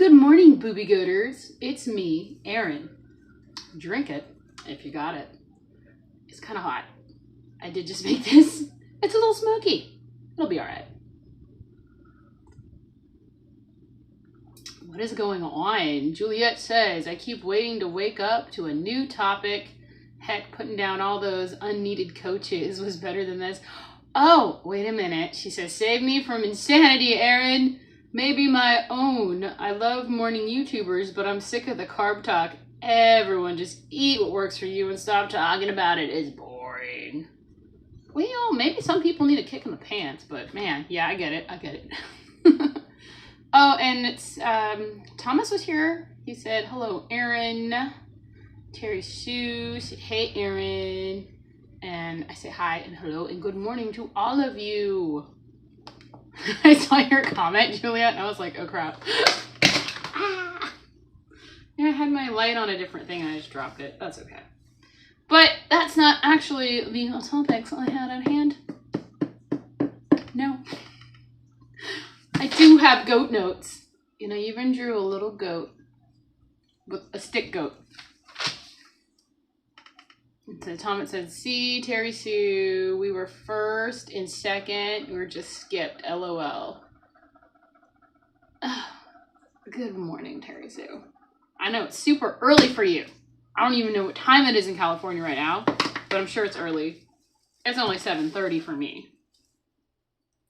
Good morning, Boobie Goaters. It's me, Erin. Drink it if you got it. It's kind of hot. I did just make this. It's a little smoky. It'll be all right. What is going on? Juliet says, I keep waiting to wake up to a new topic. Heck, putting down all those unneeded coaches was better than this. Oh, wait a minute. She says, save me from insanity, Erin. Maybe my own. I love morning YouTubers, but I'm sick of the carb talk. Everyone just eat what works for you and stop talking about it. It's boring. Well, maybe some people need a kick in the pants, but man, yeah, I get it. I get it. Oh, and it's, Thomas was here. He said, hello, Erin. Terri Sue said, hey, Erin. And I say hi and hello and good morning to all of you. I saw your comment, Juliet, and I was like, oh crap. Yeah, I had my light on a different thing and I just dropped it. That's okay. But that's not actually the topics I had at hand. No. I do have goat notes. And I even drew a little goat with a stick goat. So Thomas said, see, Terri Sue, we were first and second. We were just skipped. LOL. Oh, good morning, Terri Sue. I know it's super early for you. I don't even know what time it is in California right now, but I'm sure it's early. It's only 7:30 for me.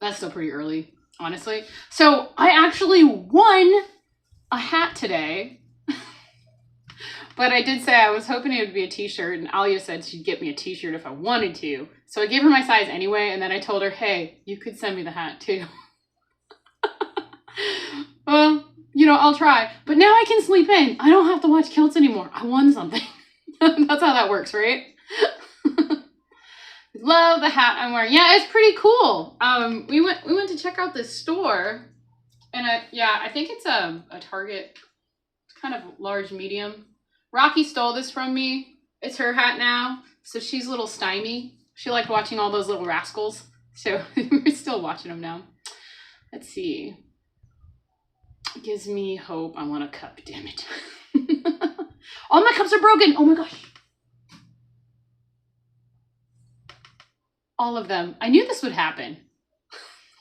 That's still pretty early, honestly. So I actually won a hat today. But I did say I was hoping it would be a t-shirt, and Alia said she'd get me a t-shirt if I wanted to. So I gave her my size anyway, and then I told her, hey, you could send me the hat too. Well, you know, I'll try. But now I can sleep in. I don't have to watch kilts anymore. I won something. That's how that works, right? Love the hat I'm wearing. Yeah, it's pretty cool. We went to check out this store, and I think it's a Target, kind of large, medium. Rocky stole this from me. It's her hat now. So she's a little stymied. She liked watching all those little rascals. So we're still watching them now. Let's see. It gives me hope. I want a cup, damn it. All my cups are broken. Oh my gosh. All of them. I knew this would happen.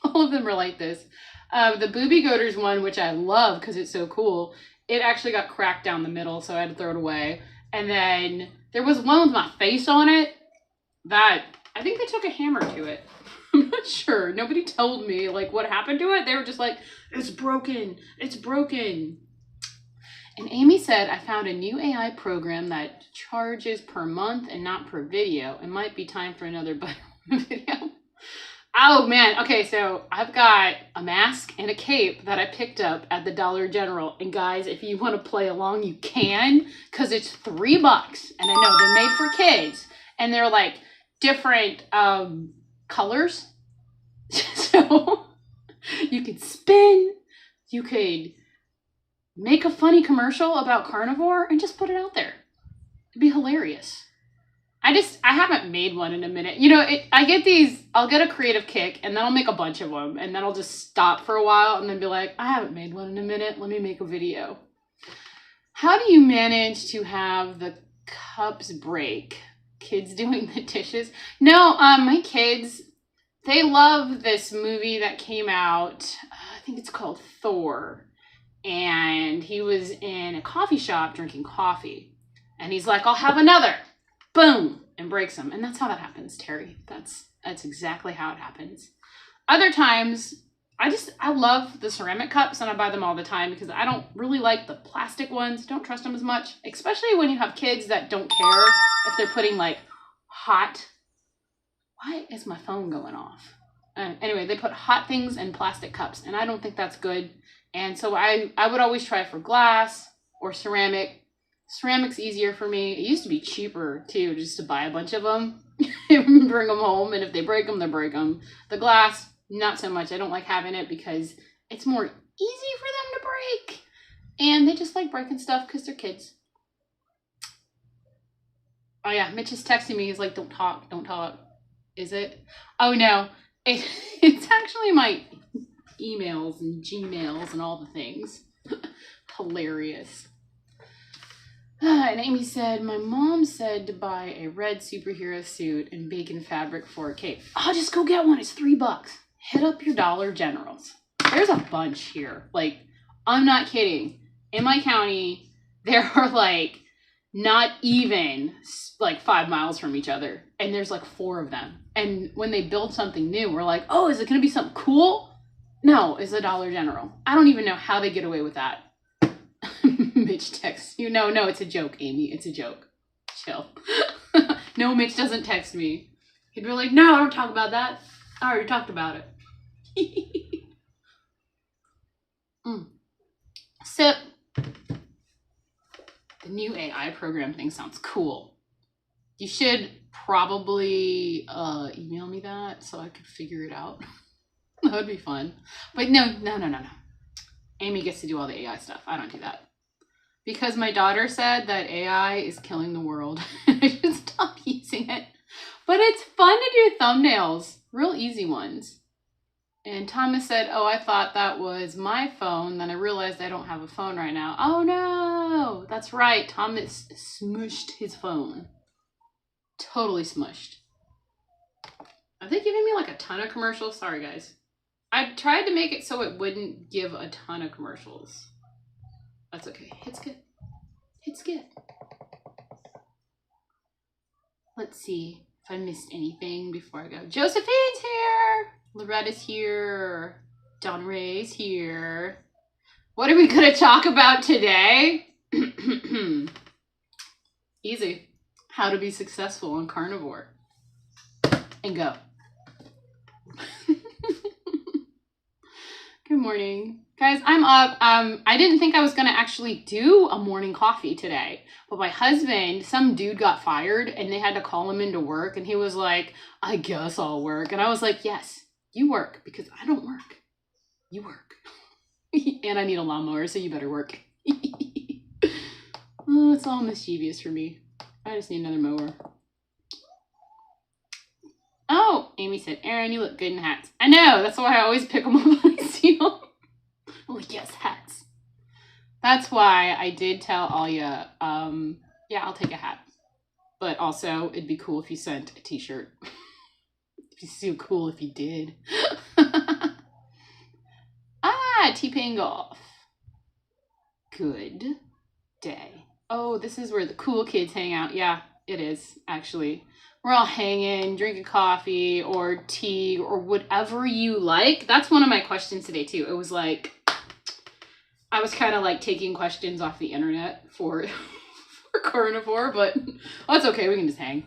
All of them are like this. The Boobie Goaters one, which I love because it's so cool, it actually got cracked down the middle, so I had to throw it away. And then there was one with my face on it that I think they took a hammer to it. I'm not sure. Nobody told me like what happened to it. They were just like, it's broken. It's broken. And Amy said, I found a new AI program that charges per month and not per video. It might be time for another video. Oh man, okay, so I've got a mask and a cape that I picked up at the Dollar General. And guys, if you want to play along, you can, because it's $3. And I know they're made for kids. And they're like different colors. So you could spin, you could make a funny commercial about carnivore and just put it out there. It'd be hilarious. I haven't made one in a minute. You know, I get these, I'll get a creative kick and then I'll make a bunch of them and then I'll just stop for a while and then be like, I haven't made one in a minute. Let me make a video. How do you manage to have the cups break? Kids doing the dishes? No, my kids, they love this movie that came out. I think it's called Thor. And he was in a coffee shop drinking coffee. And he's like, I'll have another. Boom, and breaks them. And that's how that happens, Terry. That's exactly how it happens. Other times, I love the ceramic cups and I buy them all the time because I don't really like the plastic ones. Don't trust them as much, especially when you have kids that don't care if they're putting like hot. Why is my phone going off? Anyway, they put hot things in plastic cups and I don't think that's good. And so I would always try for glass or ceramic. Ceramic's easier for me. It used to be cheaper too, just to buy a bunch of them and bring them home. And if they break them, they break them. The glass, not so much. I don't like having it because it's more easy for them to break. And they just like breaking stuff because they're kids. Oh yeah, Mitch is texting me. He's like, don't talk, don't talk. Is it? Oh no, it's actually my emails and Gmails and all the things. hilarious. And Amy said, my mom said to buy a red superhero suit and bacon fabric for a cape. I'll just go get one. It's $3. Hit up your Dollar Generals. There's a bunch here. Like, I'm not kidding. In my county, there are like not even like 5 miles from each other. And there's like 4 of them. And when they build something new, we're like, oh, is it going to be something cool? No, it's a Dollar General. I don't even know how they get away with that. Mitch texts you. No, it's a joke, Amy. It's a joke. Chill. No, Mitch doesn't text me. He'd be like, no, I don't talk about that. I already talked about it. Sip. The new AI program thing sounds cool. You should probably email me that so I could figure it out. That would be fun. But no. Amy gets to do all the AI stuff. I don't do that. Because my daughter said that AI is killing the world. I should stop using it. But it's fun to do thumbnails. Real easy ones. And Thomas said, oh, I thought that was my phone. Then I realized I don't have a phone right now. Oh, no. That's right. Thomas smushed his phone. Totally smushed. Are they giving me like a ton of commercials? Sorry, guys. I tried to make it so it wouldn't give a ton of commercials. That's okay. It's good. It's good. Let's see if I missed anything before I go. Josephine's here. Loretta's here. Don Ray's here. What are we going to talk about today? Easy. How to be successful on carnivore. And go. Good morning. Guys, I'm up. I didn't think I was going to actually do a morning coffee today. But my husband, some dude got fired and they had to call him into work. And he was like, I guess I'll work. And I was like, yes, you work because I don't work. You work. And I need a lawnmower, so you better work. Oh, it's all mischievous for me. I just need another mower. Oh, Amy said, Erin, you look good in hats. I know. That's why I always pick them up when I see them. I'm like, yes, hats. That's why I did tell Alia, yeah, I'll take a hat. But also, it'd be cool if you sent a t-shirt. It'd be so cool if you did. T-Pain Golf. Good day. Oh, this is where the cool kids hang out. Yeah, it is, actually. We're all hanging, drinking coffee or tea or whatever you like. That's one of my questions today, too. It was like, I was kind of like taking questions off the internet for carnivore, but that's okay. We can just hang.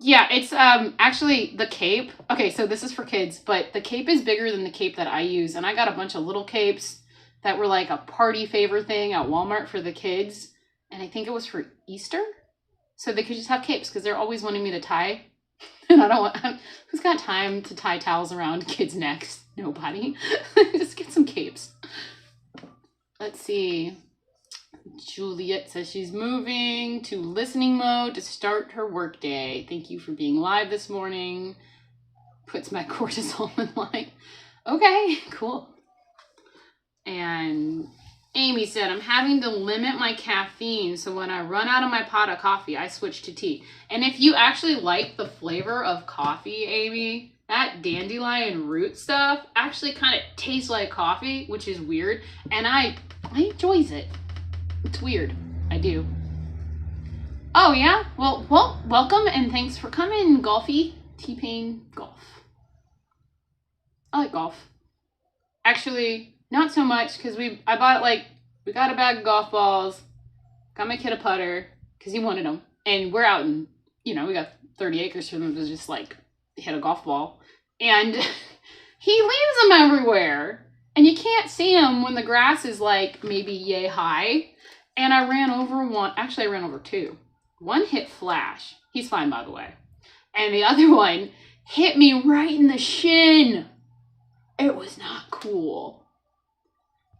Yeah, it's actually the cape. Okay, so this is for kids, but the cape is bigger than the cape that I use. And I got a bunch of little capes that were like a party favor thing at Walmart for the kids. And I think it was for Easter. So they could just have capes because they're always wanting me to tie. And I don't want, who's got time to tie towels around kids' necks? Nobody. Just get some capes. Let's see. Juliet says she's moving to listening mode to start her workday. Thank you for being live this morning. Puts my cortisol in line. Okay, cool. And Amy said, I'm having to limit my caffeine, so when I run out of my pot of coffee, I switch to tea. And if you actually like the flavor of coffee, Amy, that dandelion root stuff actually kind of tastes like coffee, which is weird. And I enjoys it. It's weird. I do. Oh, yeah? Well, welcome and thanks for coming, Golfy. T-Pain Golf. I like golf. Actually, not so much because we got a bag of golf balls, got my kid a putter because he wanted them. And we're out in, we got 30 acres for them to just like hit a golf ball. And he leaves them everywhere. And you can't see him when the grass is like maybe yay high. And I ran over one. Actually, I ran over two. One hit Flash. He's fine, by the way. And the other one hit me right in the shin. It was not cool.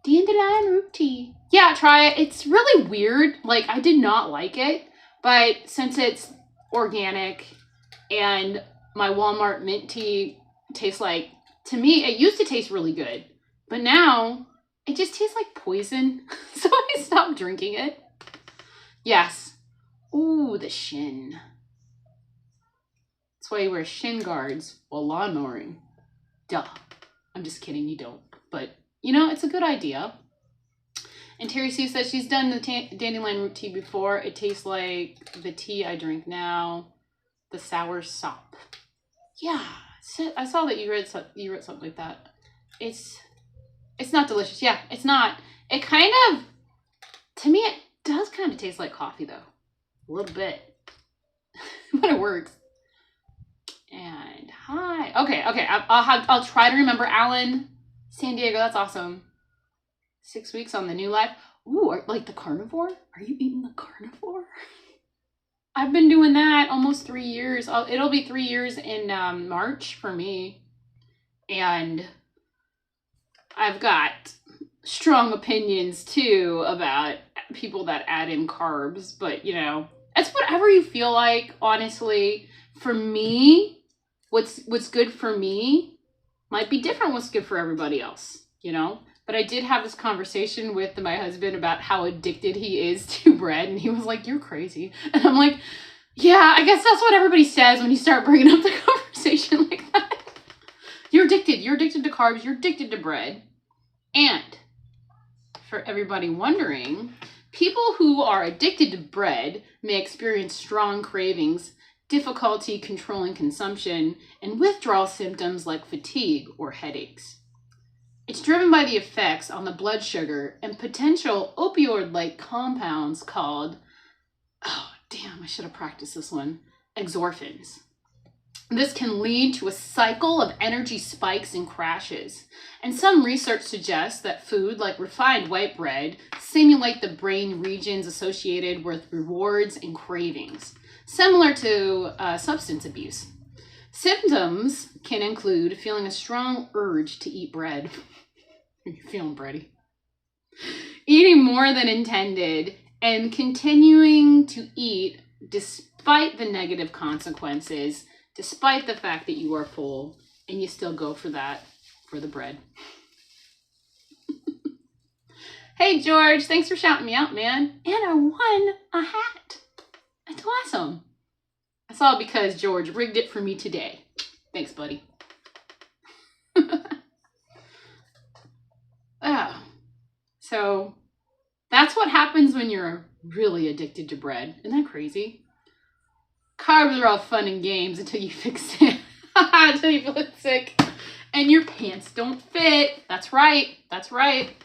Dandelion root tea. Yeah, try it. It's really weird. Like, I did not like it. But since it's organic and my Walmart mint tea tastes like to me, it used to taste really good, but now it just tastes like poison. So I stopped drinking it. Yes. Ooh, the shin. That's why you wear shin guards while lawnmowing. Duh. I'm just kidding, you don't. But, you know, it's a good idea. And Terri Sue says she's done the dandelion root tea before. It tastes like the tea I drink now. The sour sop. Yeah. I saw that you wrote something like that. It's not delicious. Yeah, it's not. It kind of, to me, it does kind of taste like coffee, though. A little bit. But it works. And hi. Okay. I'll try to remember Alan. San Diego, that's awesome. 6 weeks on the new life. Ooh, like the carnivore? Are you eating the carnivore? I've been doing that almost 3 years. It'll be 3 years in March for me. And I've got strong opinions too about people that add in carbs, but you know, it's whatever you feel like, honestly. For me, what's good for me might be different what's good for everybody else, you know? But I did have this conversation with my husband about how addicted he is to bread, and he was like, "You're crazy." And I'm like, yeah, I guess that's what everybody says when you start bringing up the conversation like that. You're addicted to carbs, you're addicted to bread. And for everybody wondering, people who are addicted to bread may experience strong cravings, difficulty controlling consumption, and withdrawal symptoms like fatigue or headaches. It's driven by the effects on the blood sugar and potential opioid-like compounds called, oh damn, I should have practiced this one, exorphins. This can lead to a cycle of energy spikes and crashes. And some research suggests that food like refined white bread stimulate the brain regions associated with rewards and cravings, similar to substance abuse. Symptoms can include feeling a strong urge to eat bread. You're feeling bready. Eating more than intended and continuing to eat despite the negative consequences, despite the fact that you are full and you still go for the bread. Hey, George, thanks for shouting me out, man. And I won a hat. That's awesome. That's all because George rigged it for me today. Thanks, buddy. Oh, so that's what happens when you're really addicted to bread. Isn't that crazy? Carbs are all fun and games until you fix it. Until you feel sick and your pants don't fit. That's right. That's right.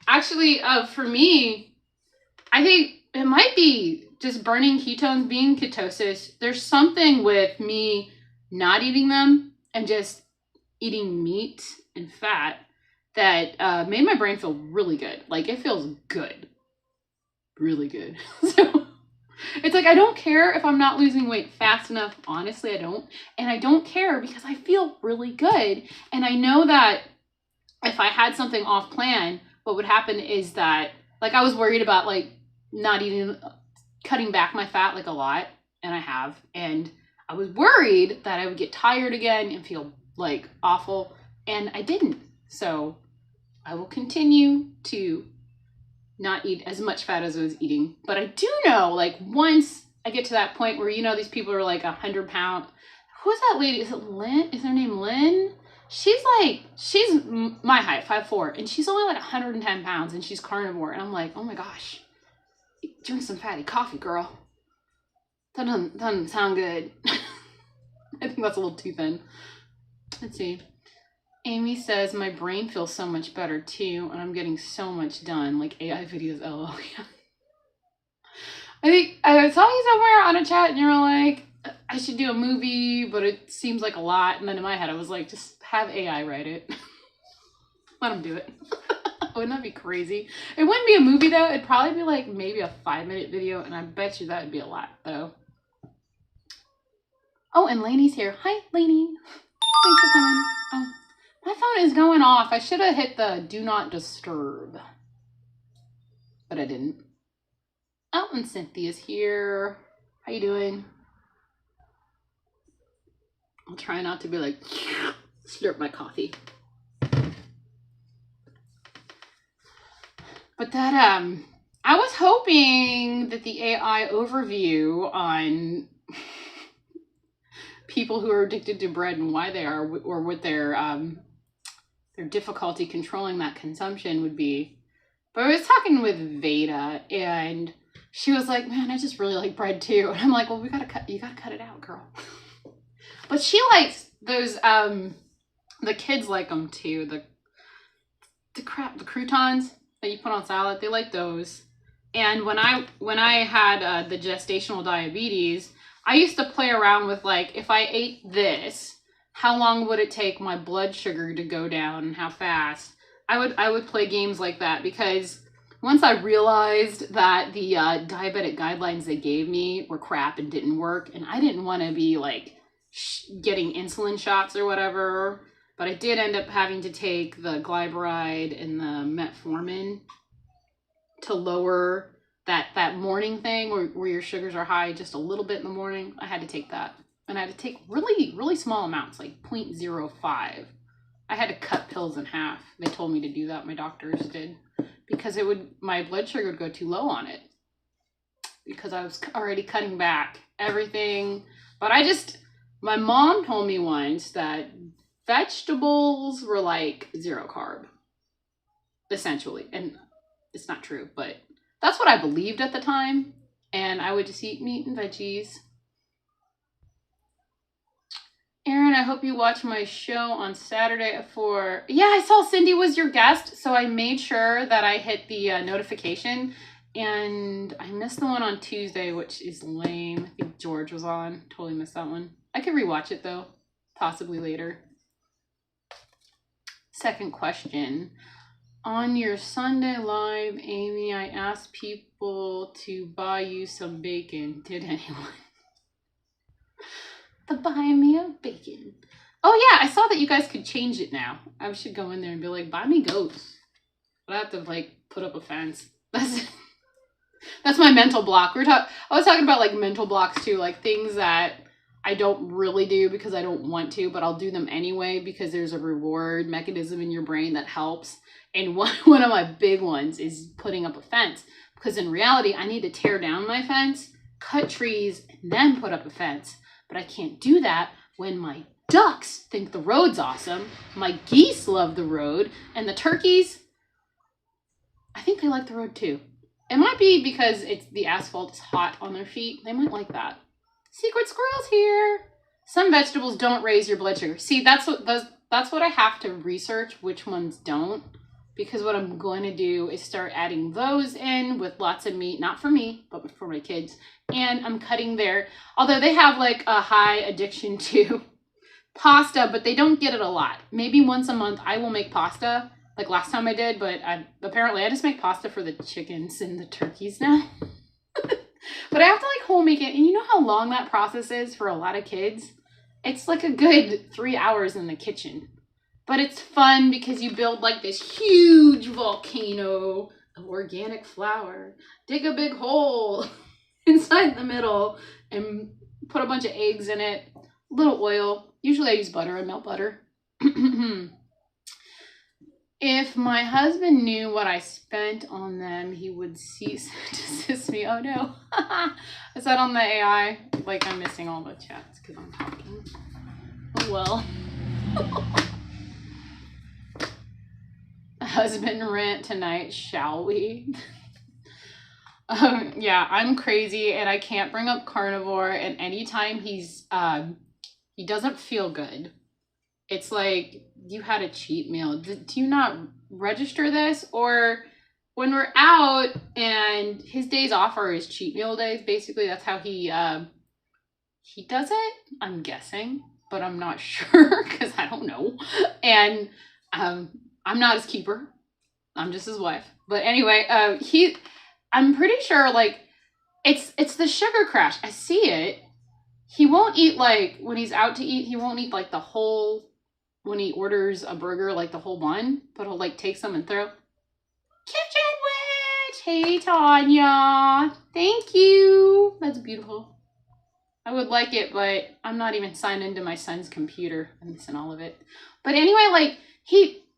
Actually, for me, I think it might be just burning ketones, being ketosis. There's something with me not eating them and just eating meat and fat that made my brain feel really good. Like, it feels good. Really good. So it's like, I don't care if I'm not losing weight fast enough. Honestly, I don't. And I don't care because I feel really good. And I know that if I had something off plan, what would happen is that, like, I was worried about, like, not eating, cutting back my fat, like, a lot. And I have. And I was worried that I would get tired again and feel, like, awful. And I didn't. So I will continue to not eat as much fat as I was eating. But I do know, like, once I get to that point where, you know, these people are like 100 pounds. Who's that lady? Is it Lynn? Is her name Lynn? She's my height, 5'4", and she's only like 110 pounds and she's carnivore. And I'm like, oh my gosh, drink some fatty coffee, girl. That doesn't sound good. I think that's a little too thin. Let's see. Amy says, my brain feels so much better too, and I'm getting so much done, like AI videos, lol. I think I saw you somewhere on a chat and you were like, I should do a movie, but it seems like a lot. And then in my head, I was like, just have AI write it. Let them do it. Wouldn't that be crazy? It wouldn't be a movie though. It'd probably be like maybe a 5-minute video, and I bet you that would be a lot though. Oh, and Lainey's here. Hi, Lainey. Thanks for coming. Oh. My phone is going off. I should have hit the do not disturb. But I didn't. Oh, and Cynthia's here. How you doing? I'll try not to be like Slurp my coffee. But that, I was hoping that the AI overview on people who are addicted to bread and why they are, or what their difficulty controlling that consumption would be. But I was talking with Veda, and she was like, man, I just really like bread too. And I'm like, well, you gotta cut it out, girl. But she likes those, the kids like them too. The croutons that you put on salad, they like those. And when I had the gestational diabetes, I used to play around with, like, if I ate this, how long would it take my blood sugar to go down and how fast? I would play games like that, because once I realized that the diabetic guidelines they gave me were crap and didn't work, and I didn't want to be like getting insulin shots or whatever, but I did end up having to take the glyburide and the metformin to lower that morning thing where your sugars are high just a little bit in the morning. I had to take that. And I had to take really, really small amounts, like 0.05. I had to cut pills in half. They told me to do that, my doctors did, because my blood sugar would go too low on it, because I was already cutting back everything. But my mom told me once that vegetables were like 0 carb, essentially. And it's not true, but that's what I believed at the time. And I would just eat meat and veggies. Aaron, I hope you watch my show on Saturday at 4. Yeah, I saw Cindy was your guest, so I made sure that I hit the notification. And I missed the one on Tuesday, which is lame. I think George was on. Totally missed that one. I could rewatch it, though. Possibly later. Second question. On your Sunday live, Amy, I asked people to buy you some bacon. Did anyone? The buy me a bacon. Oh yeah, I saw that you guys could change it now. I should go in there and be like, buy me goats. But I have to like put up a fence. That's my mental block. I was talking about like mental blocks too, like things that I don't really do because I don't want to, but I'll do them anyway because there's a reward mechanism in your brain that helps. And one of my big ones is putting up a fence, because in reality, I need to tear down my fence, cut trees, and then put up a fence. But I can't do that when my ducks think the road's awesome, my geese love the road, and the turkeys, I think they like the road too. It might be because the asphalt is hot on their feet. They might like that. Secret squirrel's here. Some vegetables don't raise your blood sugar. See, that's what I have to research, which ones don't. Because what I'm going to do is start adding those in with lots of meat, not for me, but for my kids. And I'm cutting although they have like a high addiction to pasta, but they don't get it a lot. Maybe once a month I will make pasta, like last time I did, but apparently I just make pasta for the chickens and the turkeys now. But I have to like home make it, and you know how long that process is for a lot of kids? It's like a good 3 hours in the kitchen. But it's fun because you build like this huge volcano of organic flour, dig a big hole inside the middle and put a bunch of eggs in it, a little oil. Usually I use butter. I melt butter. If my husband knew what I spent on them, he would cease to assist me. Oh no. Is that on the AI? Like I'm missing all the chats because I'm talking. Oh well. Husband rant tonight, shall we? Yeah, I'm crazy and I can't bring up carnivore, and anytime he doesn't feel good, it's like, you had a cheat meal. Do you not register this? Or when we're out and his days off are his cheat meal days, basically that's how he does it, I'm guessing, but I'm not sure because I don't know. And I'm not his keeper. I'm just his wife. But anyway, I'm pretty sure like it's the sugar crash. I see it. He won't eat, like when he's out to eat, he won't eat like the whole, when he orders a burger, like the whole one, but he'll like take some and throw. Kitchen Witch! Hey Tanya! Thank you! That's beautiful. I would like it, but I'm not even signed into my son's computer. I'm missing all of it. But anyway, like,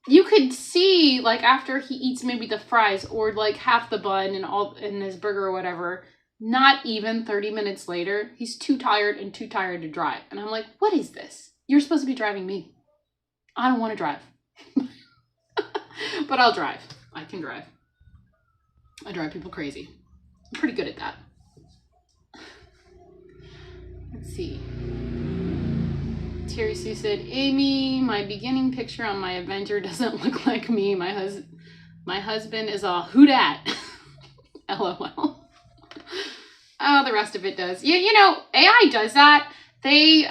you could see, like, after he eats maybe the fries or like half the bun and all in his burger or whatever, not even 30 minutes later, he's too tired to drive. And I'm like, what is this? You're supposed to be driving me. I don't want to drive. But I'll drive. I can drive. I drive people crazy. I'm pretty good at that. Let's see. Terry Sue said, Amy, my beginning picture on my Avenger doesn't look like me. My husband is all, who dat? LOL. Oh, the rest of it does. Yeah, you know, AI does that. They,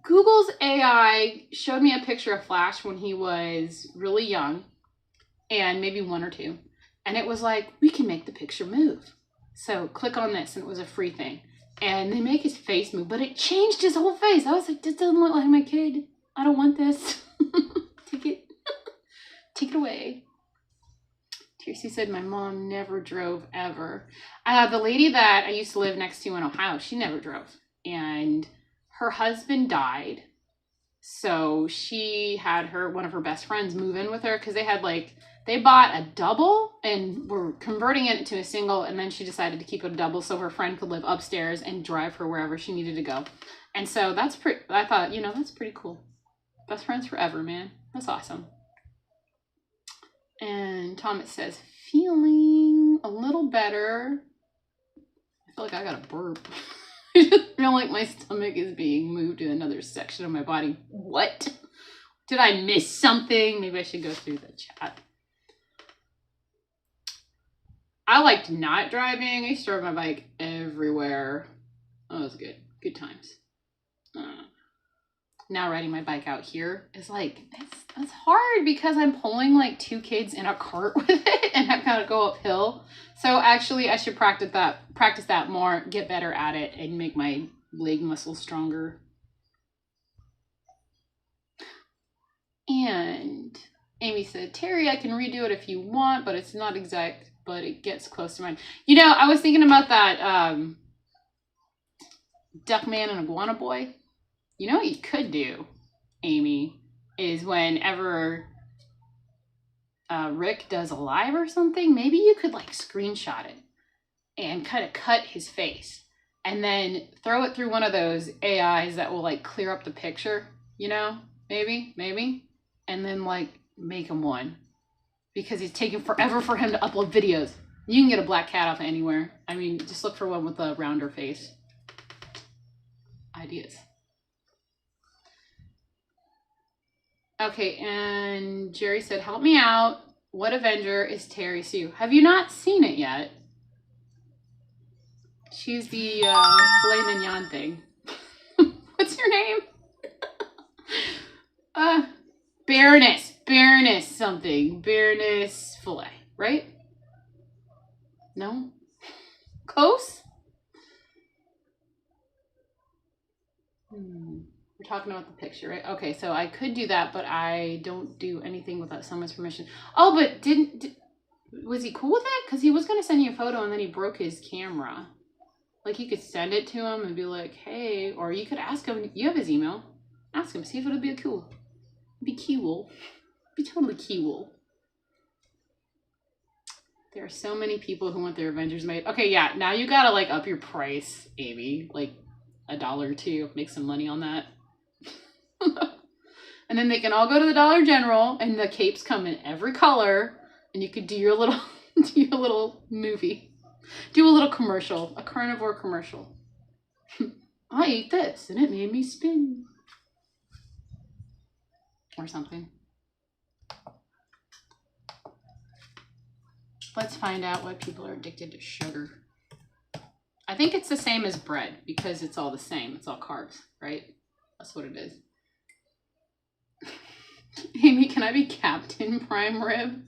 Google's AI showed me a picture of Flash when he was really young, and maybe 1 or 2. And it was like, we can make the picture move. So click on this, and it was a free thing. And they make his face move, but it changed his whole face. I was like, this doesn't look like my kid. I don't want this. Take it. Take it away. Tracy said, my mom never drove ever. The lady that I used to live next to in Ohio, she never drove. And her husband died. So she had one of her best friends move in with her because they had they bought a double and were converting it to a single, and then she decided to keep it a double so her friend could live upstairs and drive her wherever she needed to go. And so that's I thought, you know, that's pretty cool. Best friends forever, man. That's awesome. And Thomas says, feeling a little better. I feel like I got a burp. I just feel like my stomach is being moved to another section of my body. What? Did I miss something? Maybe I should go through the chat. I liked not driving. I used to ride my bike everywhere. Oh, it was good. Good times. Now riding my bike out here is it's hard because I'm pulling 2 kids in a cart with it and I've got to go uphill. So actually I should practice that more, get better at it, and make my leg muscles stronger. And Amy said, Terry, I can redo it if you want, but it's not exact, but it gets close to mine. You know, I was thinking about that Duckman and Iguana Boy. You know what you could do, Amy, is whenever Rick does a live or something, maybe you could screenshot it and kind of cut his face and then throw it through one of those AIs that will clear up the picture, you know, maybe, and then make him one, because it's taking forever for him to upload videos. You can get a black cat off of anywhere. I mean, just look for one with a rounder face. Ideas. Okay, and Jerry said, help me out. What Avenger is Terry Sue? Have you not seen it yet? She's the filet mignon thing. What's your name? Baroness something. Baroness filet, right? No? Close? We're talking about the picture, right? Okay, so I could do that, but I don't do anything without someone's permission. Oh, but was he cool with it? Because he was going to send you a photo and then he broke his camera. You could send it to him and be like, hey, or you could ask him. You have his email. Ask him, see if it'll be cool. Be cool. Be totally cool. There are so many people who want their Avengers made. Okay, yeah, now you gotta up your price, Amy. $1 or $2. Make some money on that. And then they can all go to the Dollar General, and the capes come in every color, and you could do your little movie. Do a little commercial, a carnivore commercial. I ate this and it made me spin. Or something. Let's find out why people are addicted to sugar. I think it's the same as bread because it's all the same. It's all carbs, right? That's what it is. Amy, can I be Captain Prime Rib?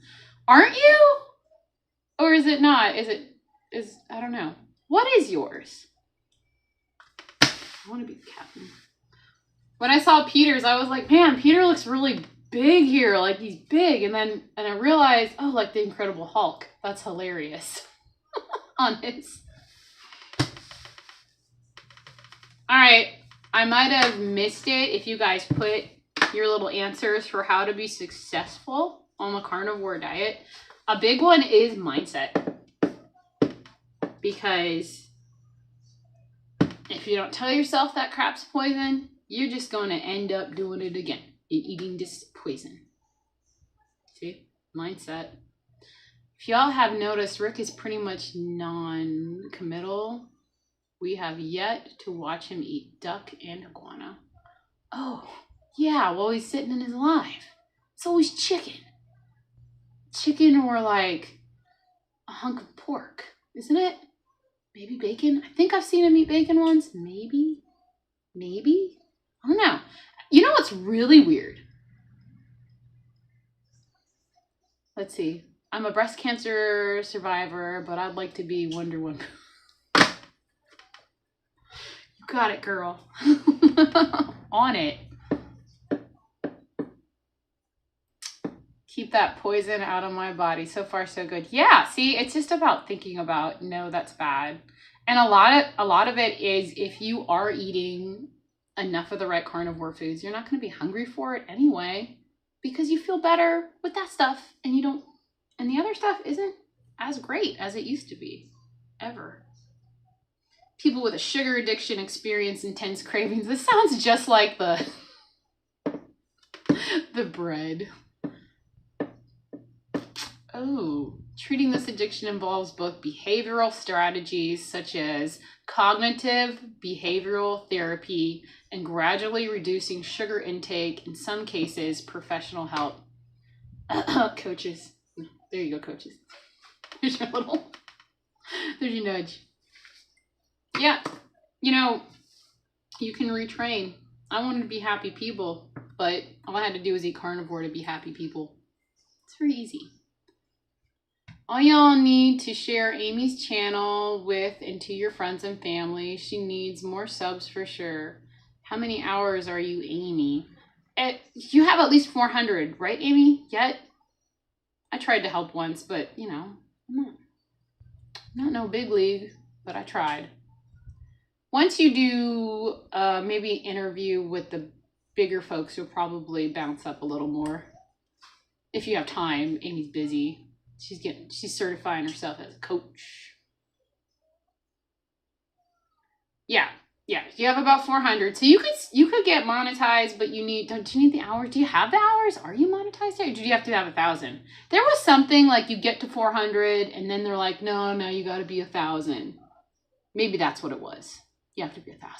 Aren't you? Or is it not? I don't know. What is yours? I want to be Captain. When I saw Peter's, I was like, man, Peter looks really big here. He's big. And I realized, oh, the Incredible Hulk. That's hilarious. On his. All right. I might have missed it if you guys put your little answers for how to be successful on the carnivore diet. A big one is mindset. Because if you don't tell yourself that crap's poison, you're just going to end up doing it again. You're eating this poison. See? Mindset. If y'all have noticed, Rick is pretty much non-committal. We have yet to watch him eat duck and iguana. Oh, yeah, while he's sitting in his life. It's always chicken. Chicken or like a hunk of pork, isn't it? Maybe bacon? I think I've seen him eat bacon once. Maybe? I don't know. You know what's really weird? Let's see. I'm a breast cancer survivor, but I'd like to be Wonder Woman. You got it, girl. On it. Keep that poison out of my body. So far, so good. Yeah, see, it's just about thinking about, no, that's bad. And a lot of it is if you are eating enough of the right carnivore foods, you're not going to be hungry for it anyway, because you feel better with that stuff and you don't, and the other stuff isn't as great as it used to be, ever. People with a sugar addiction experience intense cravings. This sounds just like the bread. Oh, treating this addiction involves both behavioral strategies such as cognitive behavioral therapy and gradually reducing sugar intake. In some cases, professional help. Coaches. There you go, coaches. There's your nudge. Yeah, you know, you can retrain. I wanted to be happy people, but all I had to do was eat carnivore to be happy people. It's very easy. All y'all need to share Amy's channel with and to your friends and family. She needs more subs for sure. How many hours are you, Amy? You have at least 400, right, Amy? Yet? I tried to help once, but, you know, I'm not no big league, but I tried. Once you do maybe interview with the bigger folks, you'll probably bounce up a little more. If you have time. Amy's busy. She's certifying herself as a coach. Yeah. You have about 400. So you could get monetized, but don't you need the hours? Do you have the hours? Are you monetized yet? Or do you have to have 1,000? There was something like you get to 400 and then they're like, no, you got to be 1,000. Maybe that's what it was. You have to be 1,000.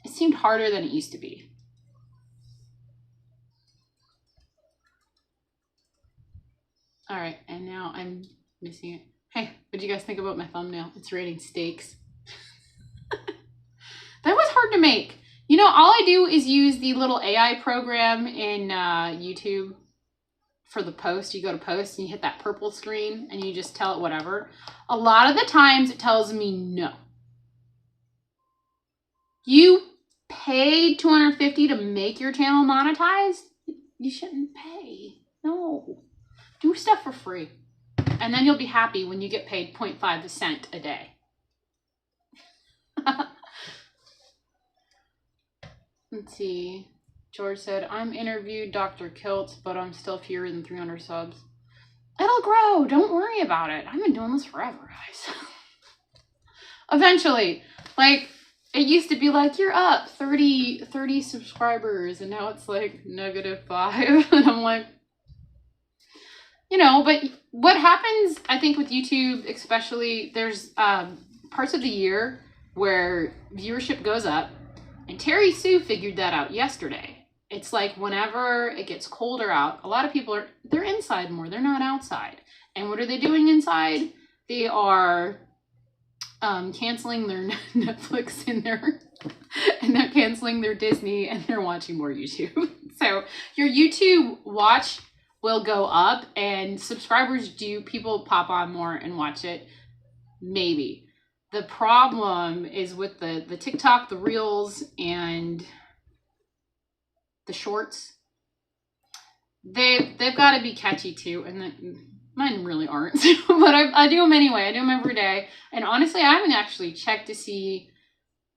It seemed harder than it used to be. All right, and now I'm missing it. Hey, what do you guys think about my thumbnail? It's rating steaks. That was hard to make. You know, all I do is use the little AI program in YouTube for the post. You go to post and you hit that purple screen and you just tell it whatever. A lot of the times it tells me no. You paid $250 to make your channel monetized? You shouldn't pay. No. Do stuff for free. And then you'll be happy when you get paid 0.5 cent a day. Let's see. George said, I'm interviewed Dr. Kilt, but I'm still fewer than 300 subs. It'll grow. Don't worry about it. I've been doing this forever, guys. Eventually. Like, it used to be like, you're up 30 subscribers, and now it's like -5. And I'm like, you know, but what happens, I think, with YouTube, especially, there's parts of the year where viewership goes up. And Terri Sue figured that out yesterday. It's like whenever it gets colder out, a lot of people they're inside more. They're not outside. And what are they doing inside? They are canceling their Netflix and they're canceling their Disney and they're watching more YouTube. So your YouTube watch will go up and people pop on more and watch it. Maybe. The problem is with the TikTok, the Reels, and the Shorts. They've got to be catchy too, and mine really aren't. But I do them anyway. I do them every day. And honestly, I haven't actually checked to see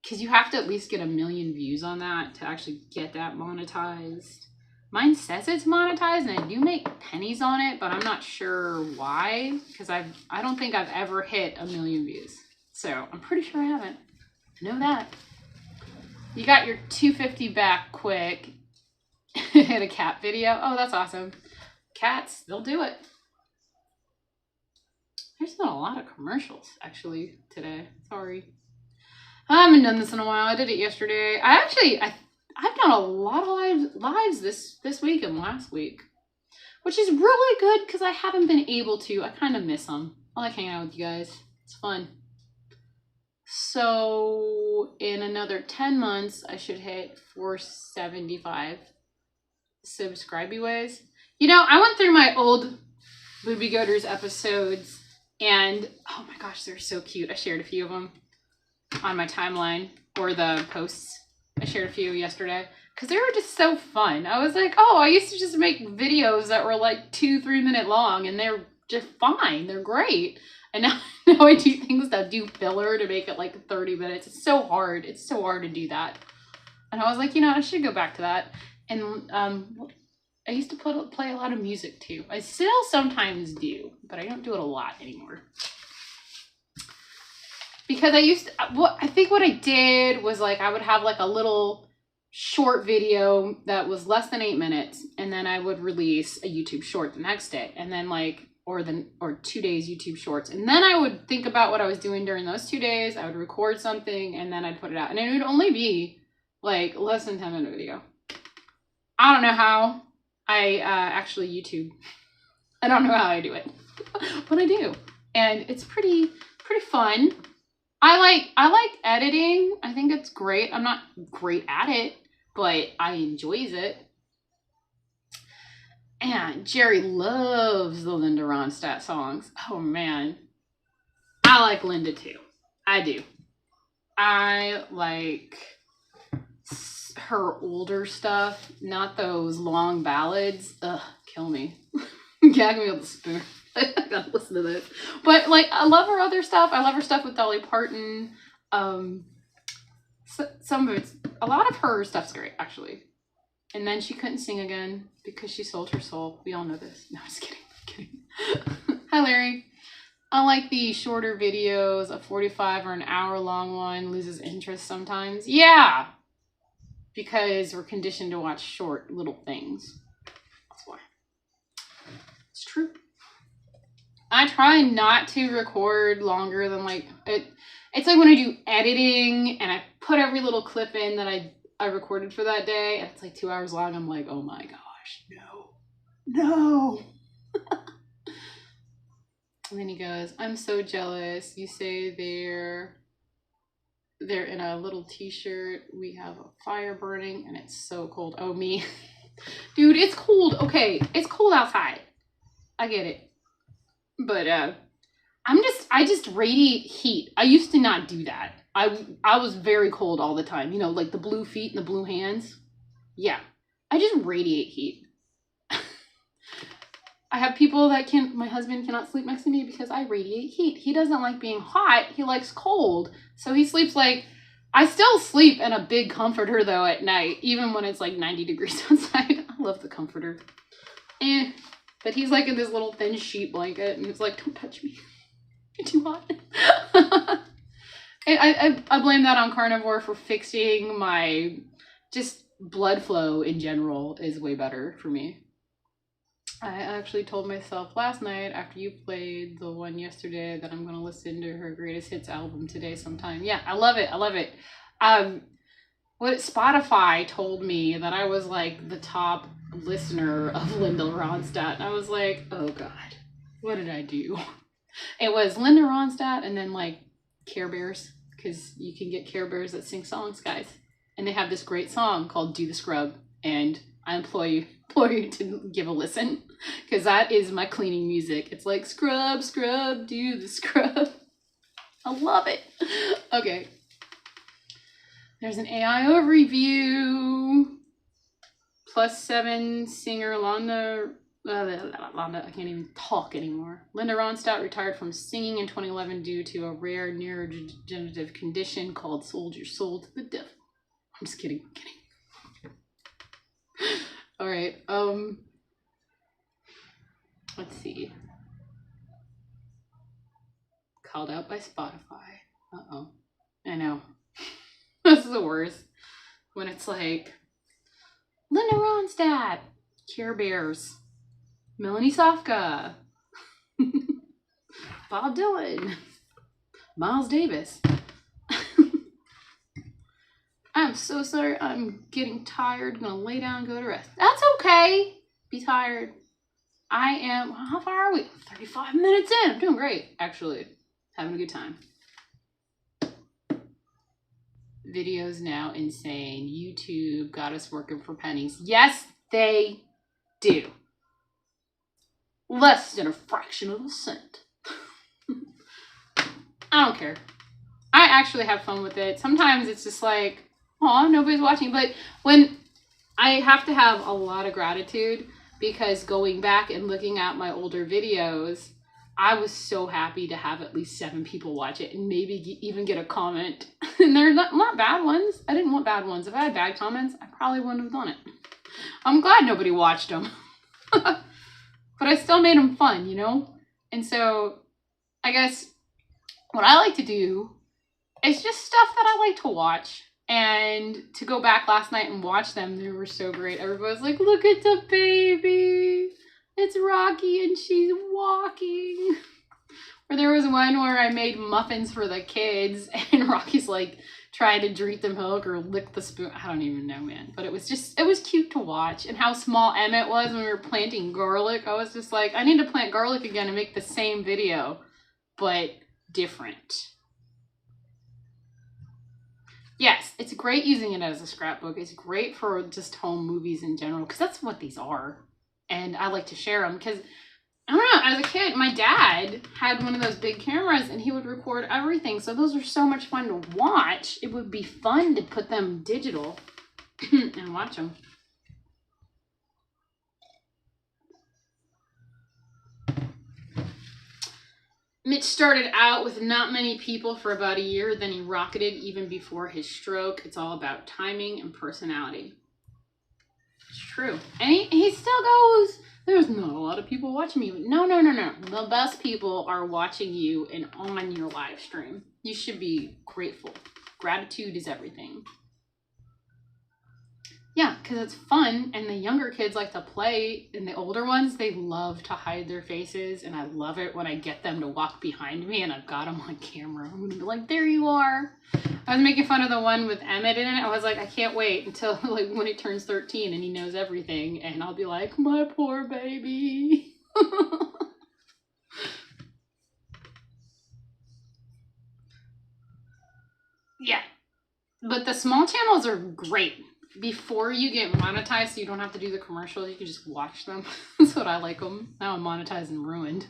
because you have to at least get 1 million views on that to actually get that monetized. Mine says it's monetized, and I do make pennies on it, but I'm not sure why, because I don't think I've ever hit 1 million views. So I'm pretty sure I haven't. I know that. You got your 250 back quick. Hit a cat video. Oh, that's awesome. Cats, they'll do it. There's not a lot of commercials, actually, today. Sorry. I haven't done this in a while. I did it yesterday. I've done a lot of lives this week and last week, which is really good because I haven't been able to. I kind of miss them. I like hanging out with you guys. It's fun. So in another 10 months, I should hit 475 subscribe ways. You know, I went through my old Boobie Goaters episodes, and oh my gosh, they're so cute. I shared a few of them on my timeline or the posts. I shared a few yesterday because they were just so fun. I was like, oh, I used to just make videos that were like 2-3 minute long, and they're just fine. They're great. And now I do things that do filler to make it like 30 minutes. It's so hard. It's so hard to do that. And I was like, you know, I should go back to that. And I used to play a lot of music too. I still sometimes do, but I don't do it a lot anymore. Because I think what I did was like, I would have like a little short video that was less than 8 minutes. And then I would release a YouTube short the next day. And then like, or 2 days YouTube shorts. And then I would think about what I was doing during those 2 days. I would record something and then I'd put it out. And it would only be like less than 10-minute video. I don't know how I actually YouTube. I don't know how I do it, but I do. And it's pretty fun. I like editing. I think it's great. I'm not great at it, but I enjoys it. And Jerry loves the Linda Ronstadt songs. Oh man. I like Linda too. I do. I like her older stuff, not those long ballads. Ugh, kill me. Gag me with a spoon. I gotta listen to this. But like, I love her other stuff. I love her stuff with Dolly Parton. Some of it's, a lot of her stuff's great, actually. And then she couldn't sing again because she sold her soul. We all know this. No, I'm just kidding. Hi, Larry. I like the shorter videos. A 45 or an hour long one loses interest sometimes. Yeah. Because we're conditioned to watch short little things. That's why. It's true. I try not to record longer than like, it's like when I do editing and I put every little clip in that I recorded for that day, and it's like 2 hours long. I'm like, oh my gosh, no. And then he goes, I'm so jealous. You say they're in a little t-shirt. We have a fire burning and it's so cold. Oh, me. Dude, it's cold. Okay, it's cold outside. I get it. But I just radiate heat. I used to not do that. I was very cold all the time. You know, like the blue feet and the blue hands. Yeah. I just radiate heat. I have people that my husband cannot sleep next to me because I radiate heat. He doesn't like being hot. He likes cold. So he sleeps like, I still sleep in a big comforter though at night, even when it's like 90 degrees outside. I love the comforter. But he's like in this little thin sheet blanket and it's like, don't touch me. You're too hot. I blame that on Carnivore for fixing my just blood flow in general is way better for me. I actually told myself last night after you played the one yesterday that I'm going to listen to her greatest hits album today sometime. Yeah, I love it. I love it. What Spotify told me that I was like the top listener of Linda Ronstadt. And I was like, oh God, what did I do? It was Linda Ronstadt and then like Care Bears, because you can get Care Bears that sing songs, guys. And they have this great song called Do the Scrub. And I implore you to give a listen, because that is my cleaning music. It's like scrub, scrub, do the scrub. I love it. Okay. There's an AI review. +7 singer Lana I can't even talk anymore. Linda Ronstadt retired from singing in 2011 due to a rare neurodegenerative condition called Sold Your Soul to the Devil. I'm just kidding. All right. Let's see. Called out by Spotify. Uh-oh. I know. This is the worst. When it's like, Linda Ronstadt, Care Bears, Melanie Safka, Bob Dylan, Miles Davis. I'm so sorry. I'm getting tired. I'm going to lay down and go to rest. That's okay. Be tired. I am, how far are we? 35 minutes in. I'm doing great, actually. Having a good time. Videos now insane. YouTube got us working for pennies. Yes, they do. Less than a fraction of a cent. I don't care. I actually have fun with it. Sometimes it's just like, oh, nobody's watching. But when I have to have a lot of gratitude, because going back and looking at my older videos, I was so happy to have at least 7 people watch it and maybe even get a comment. And they're not bad ones. I didn't want bad ones. If I had bad comments, I probably wouldn't have done it. I'm glad nobody watched them. But I still made them fun, you know? And so I guess what I like to do is just stuff that I like to watch. And to go back last night and watch them, they were so great. Everybody was like, look at the baby. It's Rocky and she's walking. Or there was one where I made muffins for the kids and Rocky's like trying to drink the milk or lick the spoon. I don't even know, man. But it was cute to watch. And how small Emmett was when we were planting garlic. I was just like, I need to plant garlic again and make the same video, but different. Yes, it's great using it as a scrapbook. It's great for just home movies in general, because that's what these are. And I like to share them because, I don't know, as a kid, my dad had one of those big cameras and he would record everything. So those are so much fun to watch. It would be fun to put them digital and watch them. Mitch started out with not many people for about a year, then he rocketed even before his stroke. It's all about timing and personality. It's true. And he still goes, there's not a lot of people watching me. No. The best people are watching you and on your live stream. You should be grateful. Gratitude is everything. Yeah, because it's fun, and the younger kids like to play, and the older ones, they love to hide their faces, and I love it when I get them to walk behind me, and I've got them on camera. I'm gonna be like, there you are. I was making fun of the one with Emmett in it. I was like, I can't wait until like when he turns 13 and he knows everything, and I'll be like, my poor baby. Yeah, but the small channels are great. Before you get monetized, so you don't have to do the commercials, you can just watch them. That's what I like them. Now I'm monetized and ruined.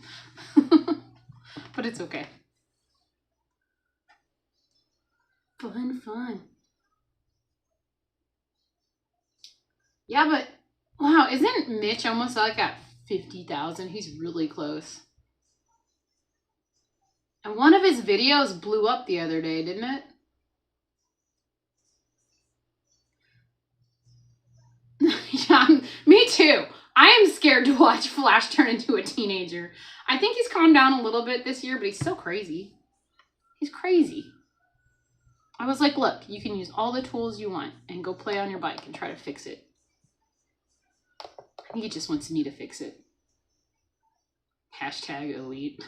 But it's okay. Fun. Yeah, but wow, isn't Mitch almost like at 50,000? He's really close. And one of his videos blew up the other day, didn't it? Yeah, me too. I am scared to watch Flash turn into a teenager. I think he's calmed down a little bit this year, but he's still crazy. He's crazy. I was like, look, you can use all the tools you want and go play on your bike and try to fix it. I think he just wants me to fix it. Hashtag elite.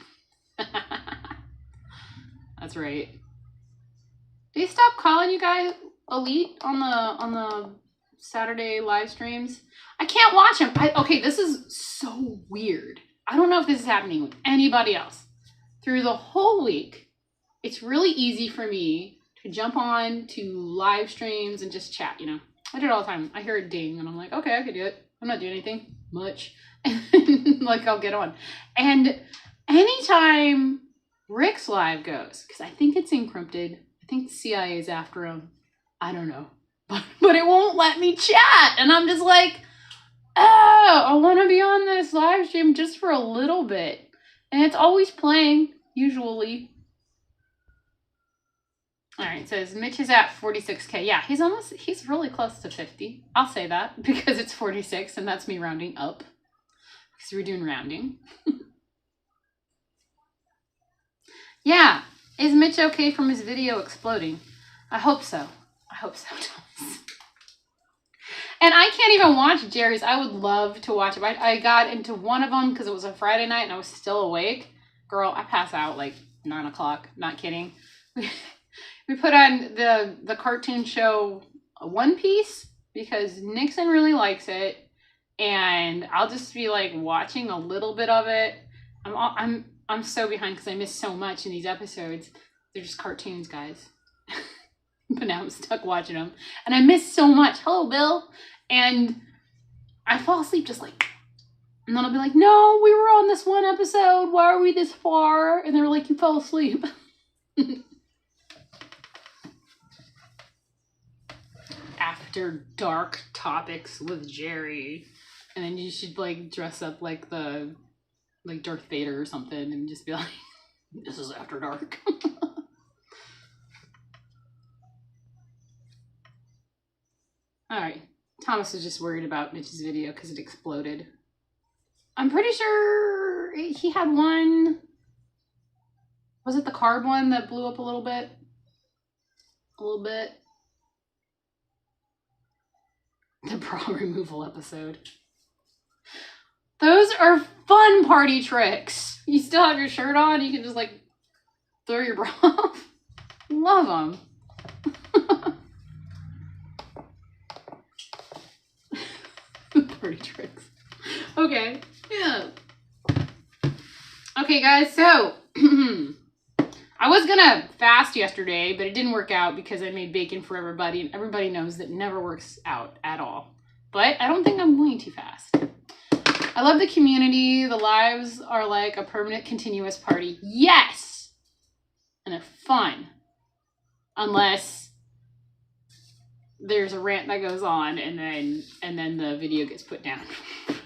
That's right. Did he stop calling you guys elite on the Saturday live streams? I can't watch them. Okay, this is so weird. I don't know if this is happening with anybody else. Through the whole week, it's really easy for me to jump on to live streams and just chat, you know. I do it all the time. I hear a ding and I'm like, okay, I could do it. I'm not doing anything much. And like, I'll get on. And anytime Rick's live goes, because I think it's encrypted. I think the CIA is after him. I don't know. But it won't let me chat. And I'm just like, oh, I want to be on this live stream just for a little bit. And it's always playing, usually. All right, it says Mitch is at 46K. Yeah, he's really close to 50. I'll say that because it's 46 and that's me rounding up. Because we're doing rounding. Yeah, is Mitch okay from his video exploding? I hope so. I hope so, Thomas. And I can't even watch Jerry's. I would love to watch it. I got into one of them because it was a Friday night and I was still awake. Girl, I pass out like 9 o'clock. Not kidding. We put on the cartoon show One Piece because Nixon really likes it. And I'll just be like watching a little bit of it. I'm so behind because I missed so much in these episodes. They're just cartoons, guys. But now I'm stuck watching them. And I missed so much. Hello, Bill. And I fall asleep just like... And then I'll be like, no, we were on this one episode. Why are we this far? And they're like, you fell asleep. After dark topics with Jerry. And then you should like dress up like like Darth Vader or something and just be like, this is after dark. All right. Thomas was just worried about Mitch's video because it exploded. I'm pretty sure he had one. Was it the carb one that blew up a little bit? A little bit. The bra removal episode. Those are fun party tricks. You still have your shirt on. You can just like throw your bra off. Love them. Party tricks. Okay. Yeah. Okay, guys. So I was gonna fast yesterday, but it didn't work out because I made bacon for everybody, and everybody knows that never works out at all. But I don't think I'm going to fast. I love the community. The lives are like a permanent, continuous party. Yes! And they're fun. Unless there's a rant that goes on and then the video gets put down.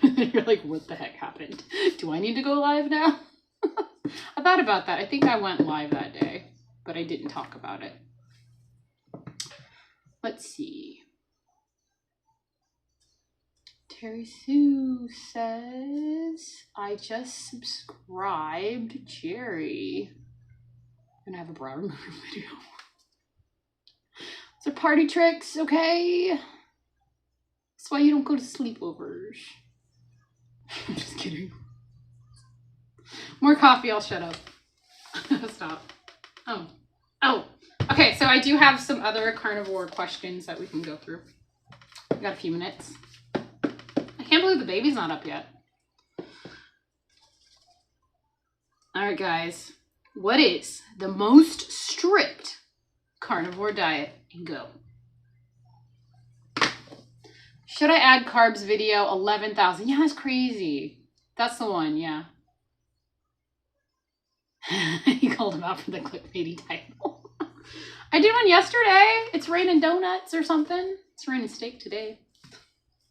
You're like, what the heck happened? Do I need to go live now? I thought about that. I think I went live that day, but I didn't talk about it. Let's see. Terry Sue says, I just subscribed Jerry. I'm gonna have a bra remover video. Those are party tricks, okay? That's why you don't go to sleepovers. I'm just kidding. More coffee, I'll shut up. Stop. Oh. Okay, so I do have some other carnivore questions that we can go through. We got a few minutes. I can't believe the baby's not up yet. All right, guys. What is the most strict carnivore diet? And go. Should I add carbs video 11,000? Yeah, that's crazy. That's the one, yeah. He called him out for the clickbaity title. I did one yesterday. It's raining donuts or something. It's raining steak today.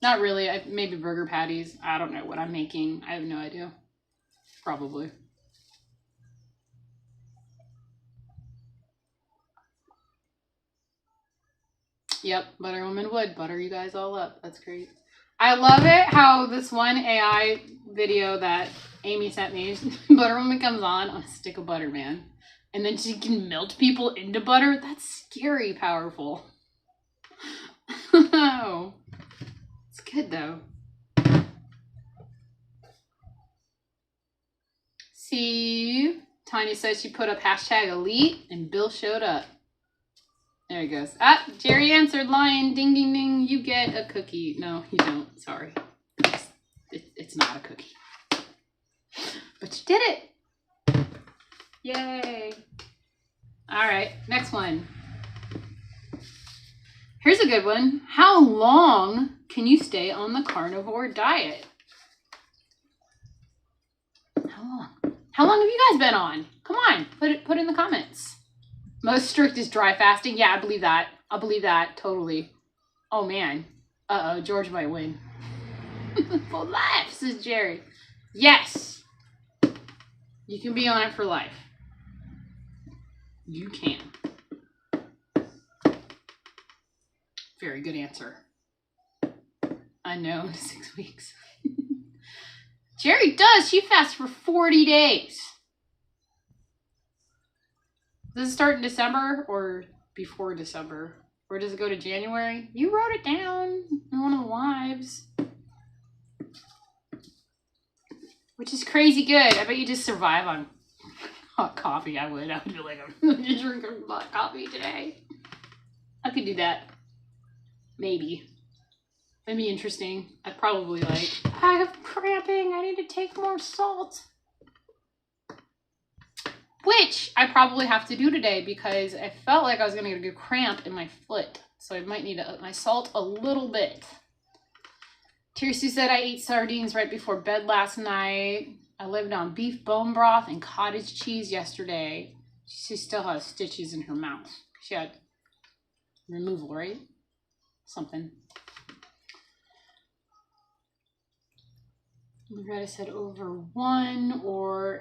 Not really. Maybe burger patties. I don't know what I'm making. I have no idea. Probably. Yep, Butter Woman would butter you guys all up. That's great. I love it how this one AI video that Amy sent me, Butter Woman comes on a stick of butter, man. And then she can melt people into butter. That's scary powerful. Oh. It's good though. See, Tanya says she put up hashtag elite and Bill showed up. There he goes. Ah, Jerry answered, Lion. Ding, ding, ding. You get a cookie. No, you don't. Sorry. It's not a cookie. But you did it. Yay. All right. Next one. Here's a good one. How long can you stay on the carnivore diet? How long? How long have you guys been on? Come on. Put it in the comments. Most strict is dry fasting. Yeah, I believe that. I believe that totally. Oh man. Uh-oh, George might win. For life, says Jerry. Yes. You can be on it for life. You can. Very good answer. Unknown 6 weeks. Jerry does. She fasts for 40 days. Does it start in December or before December? Or does it go to January? You wrote it down in one of the lives. Which is crazy good. I bet you just survive on hot coffee. I would be like, I'm just drinking hot coffee today. I could do that. Maybe. That'd be interesting. I'd probably like, I have cramping. I need to take more salt. Which I probably have to do today because I felt like I was going to get a good cramp in my foot. So I might need to up my salt a little bit. Terri said I ate sardines right before bed last night. I lived on beef bone broth and cottage cheese yesterday. She still has stitches in her mouth. She had removal, right? Something. Loretta said over 1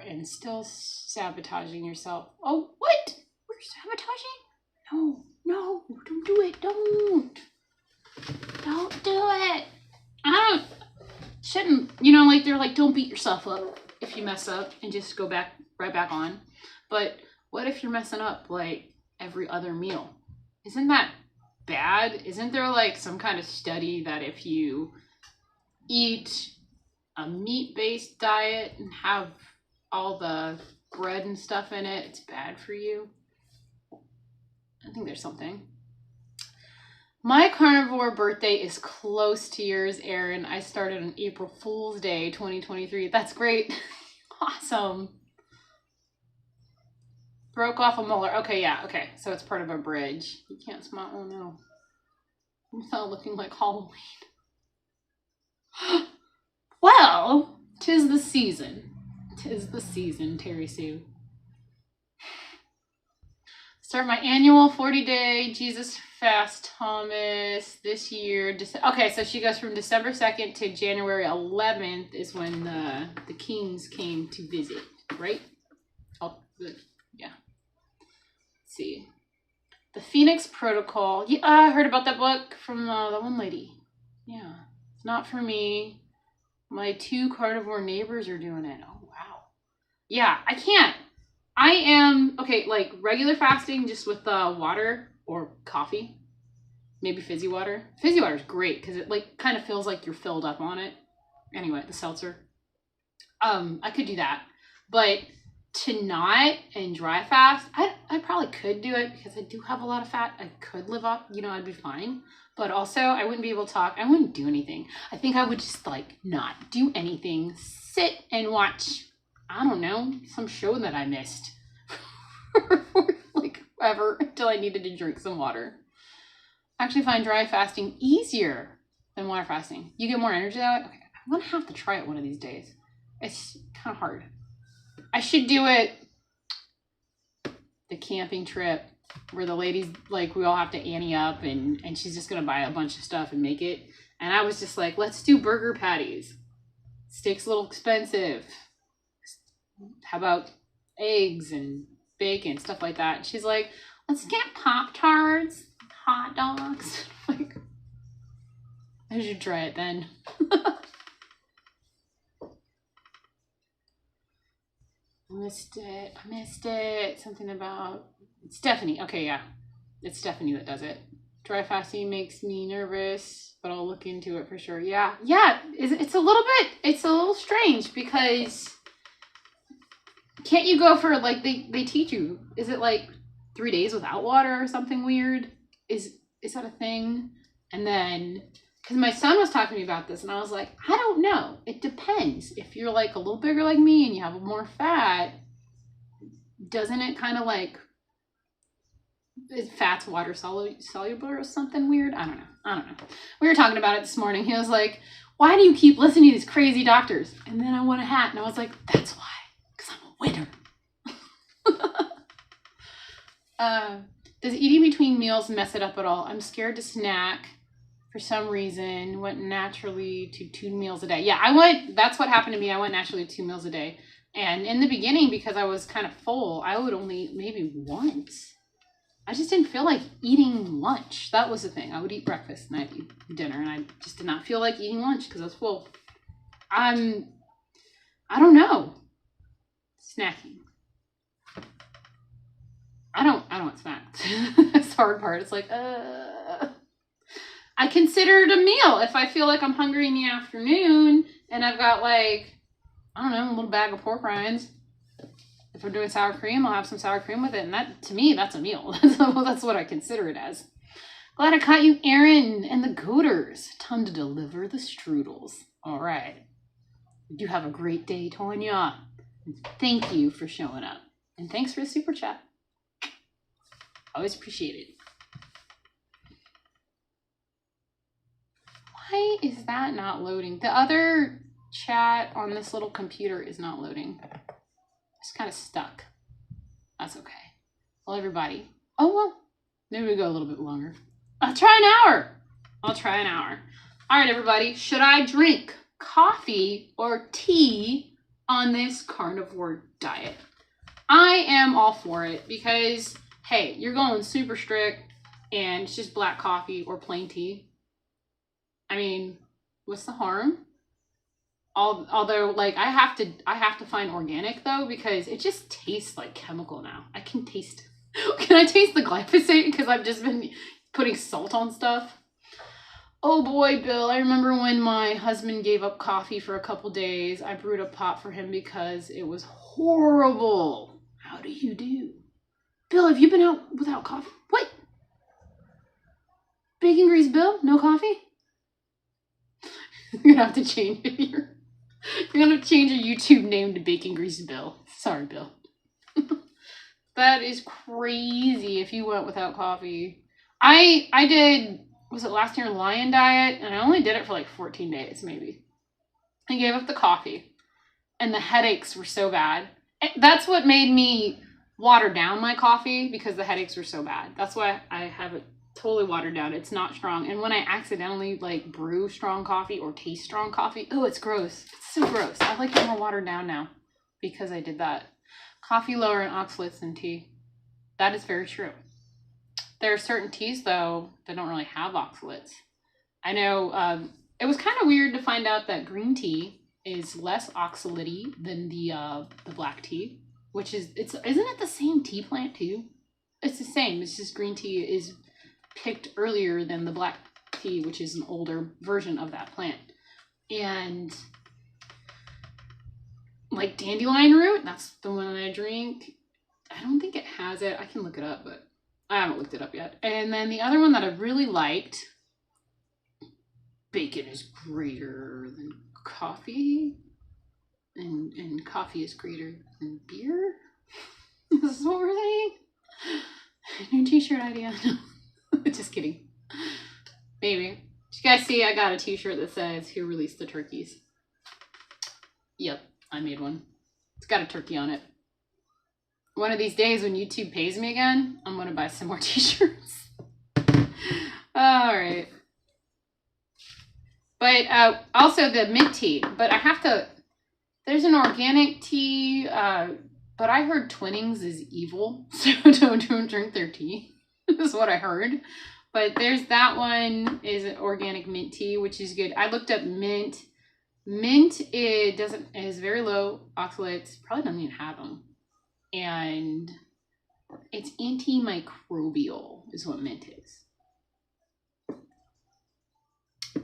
and still sabotaging yourself. Oh, what? We're sabotaging? No, don't do it. Don't do it. Shouldn't, like they're like, don't beat yourself up if you mess up and just go right back on. But what if you're messing up like every other meal? Isn't that bad? Isn't there like some kind of study that if you eat a meat-based diet and have all the bread and stuff in it, it's bad for you? I think there's something. My carnivore birthday is close to yours, Erin. I started on April Fool's Day, 2023. That's great. Awesome. Broke off a molar. Okay, yeah, okay. So it's part of a bridge. You can't smile. Oh, no. I'm not looking like Halloween. Well, 'tis the season. 'Tis the season, Terri Sue. Start my annual 40-day Jesus fast, Thomas, this year. Okay, so she goes from December 2nd to January 11th is when the kings came to visit, right? Oh, yeah. Let's see. The Phoenix Protocol. Yeah, I heard about that book from the one lady. Yeah, it's not for me. My 2 carnivore neighbors are doing it. Oh, wow. Yeah, I can't. I am, okay, like regular fasting just with water or coffee. Maybe fizzy water. Fizzy water is great because it like kind of feels like you're filled up on it. Anyway, the seltzer. I could do that. But to not and dry fast, I probably could do it because I do have a lot of fat. I could live up, I'd be fine. But also I wouldn't be able to talk. I wouldn't do anything. I think I would just like not do anything. Sit and watch, I don't know, some show that I missed. Like forever until I needed to drink some water. I actually find dry fasting easier than water fasting. You get more energy that way? Okay, I'm gonna have to try it one of these days. It's kind of hard. I should do it the camping trip where the ladies, like, we all have to ante up and she's just gonna buy a bunch of stuff and make it. And I was just like, let's do burger patties. Steak's a little expensive. How about eggs and bacon, stuff like that? And she's like, let's get Pop-Tarts, hot dogs. Like, I should try it then. I missed it. Something about Stephanie. Okay, yeah. It's Stephanie that does it. Dry fasting makes me nervous, but I'll look into it for sure. Yeah. It's a little strange because can't you go for like, they teach you, is it like 3 days without water or something weird? Is that a thing? And then, because my son was talking to me about this and I was like, I don't know. It depends. If you're like a little bigger like me and you have more fat, doesn't it kind of like, is fat's water soluble or something weird? I don't know. We were talking about it this morning. He was like, why do you keep listening to these crazy doctors? And then I won a hat and I was like, that's why, because I'm a winner. Does eating between meals mess it up at all? I'm scared to snack for for some reason, went naturally to 2 meals a day. Yeah, that's what happened to me. I went naturally to 2 meals a day. And in the beginning, because I was kind of full, I would only maybe once. I just didn't feel like eating lunch. That was the thing. I would eat breakfast and I'd eat dinner, and I just did not feel like eating lunch because I was full. I don't know. Snacking. I don't snack. That's the hard part. It's like, I consider it a meal if I feel like I'm hungry in the afternoon and I've got like, I don't know, a little bag of pork rinds. If we're doing sour cream, I'll have some sour cream with it. And that, to me, that's a meal. That's what I consider it as. Glad I caught you, Aaron and the Goaters. Time to deliver the strudels. All right. You have a great day, Tonya. Thank you for showing up. And thanks for the super chat. Always appreciate it. Why is that not loading? The other chat on this little computer is not loading. It's kind of stuck. That's okay. Well, everybody. Oh, well, maybe we go a little bit longer. I'll try an hour. All right, everybody. Should I drink coffee or tea on this carnivore diet? I am all for it because, hey, you're going super strict and it's just black coffee or plain tea. I mean, what's the harm? Although, like, I have to find organic though, because it just tastes like chemical now. I can taste. Can I taste the glyphosate because I've just been putting salt on stuff? Oh boy, Bill, I remember when my husband gave up coffee for a couple days. I brewed a pot for him because it was horrible. How do you do? Bill, have you been out without coffee? What? Bacon grease, Bill? No coffee? You're gonna have to change it here. You're gonna change your YouTube name to Bacon Grease Bill. Sorry, Bill. That is crazy if you went without coffee. I did, was it last year, Lion Diet? And I only did it for like 14 days, maybe. I gave up the coffee. And the headaches were so bad. That's what made me water down my coffee, because the headaches were so bad. That's why I have it totally watered down. It's not strong. And when I accidentally like brew strong coffee or taste strong coffee, oh, it's gross. It's so gross. I like it more watered down now because I did that. Coffee lower in oxalates than tea. That is very true. There are certain teas though that don't really have oxalates. I know it was kind of weird to find out that green tea is less oxalate-y than the black tea, which isn't it the same tea plant too? It's the same. It's just green tea is picked earlier than the black tea, which is an older version of that plant. And like dandelion root, that's the one that I drink. I don't think it has it. I can look it up, but I haven't looked it up yet. And then the other one that I really liked, bacon is greater than coffee, and coffee is greater than beer. This is what we're saying. New t-shirt idea. Just kidding. Maybe. Did you guys see I got a t-shirt that says "Who released the turkeys"? Yep, I made one. It's got a turkey on it. One of these days when YouTube pays me again, I'm gonna buy some more t-shirts. Alright. But also the mint tea. But I have to, there's an organic tea, but I heard Twinings is evil, so don't drink their tea. Is what I heard. But there's that one, is an organic mint tea, which is good. I looked up mint. Mint is very low oxalates. Probably doesn't even have them. And it's antimicrobial is what mint is.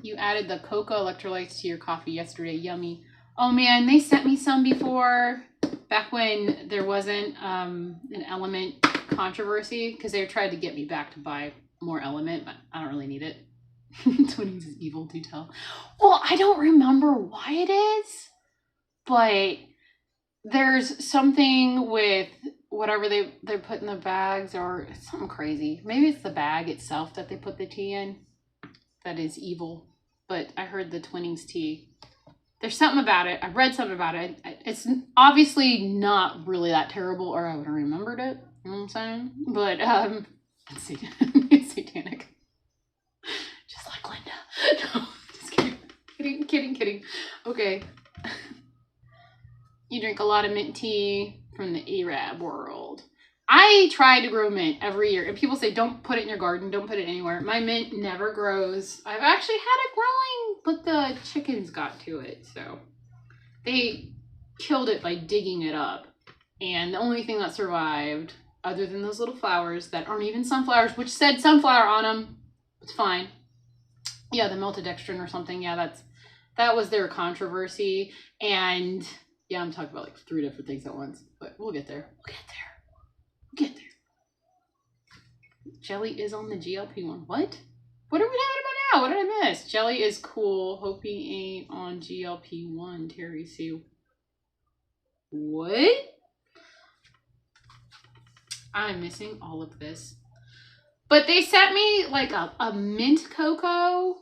You added the cocoa electrolytes to your coffee yesterday. Yummy. Oh man, they sent me some before, back when there wasn't an element controversy, because they tried to get me back to buy more element, but I don't really need it. Twinings is evil, do tell. Well, I don't remember why it is, but there's something with whatever they put in the bags, or it's something crazy. Maybe it's the bag itself that they put the tea in that is evil. But I heard the Twinings tea, there's something about it. I read something about it. It's obviously not really that terrible, or I would have remembered it. You know what I'm saying? But it's satanic. Just like Linda. Kidding. Okay. You drink a lot of mint tea from the Arab world. I try to grow mint every year. And people say, don't put it in your garden. Don't put it anywhere. My mint never grows. I've actually had it growing, but the chickens got to it. So they killed it by digging it up. And the only thing that survived, other than those little flowers that aren't even sunflowers, which said sunflower on them, it's fine. Yeah, the maltodextrin or something. Yeah, that was their controversy. And yeah, I'm talking about like 3 different things at once, but we'll get there. We'll get there. Jelly is on the GLP-1. What? What are we talking about now? What did I miss? Jelly is cool. Hope he ain't on GLP-1, Terri Sue. What? I'm missing all of this. But they sent me like a mint cocoa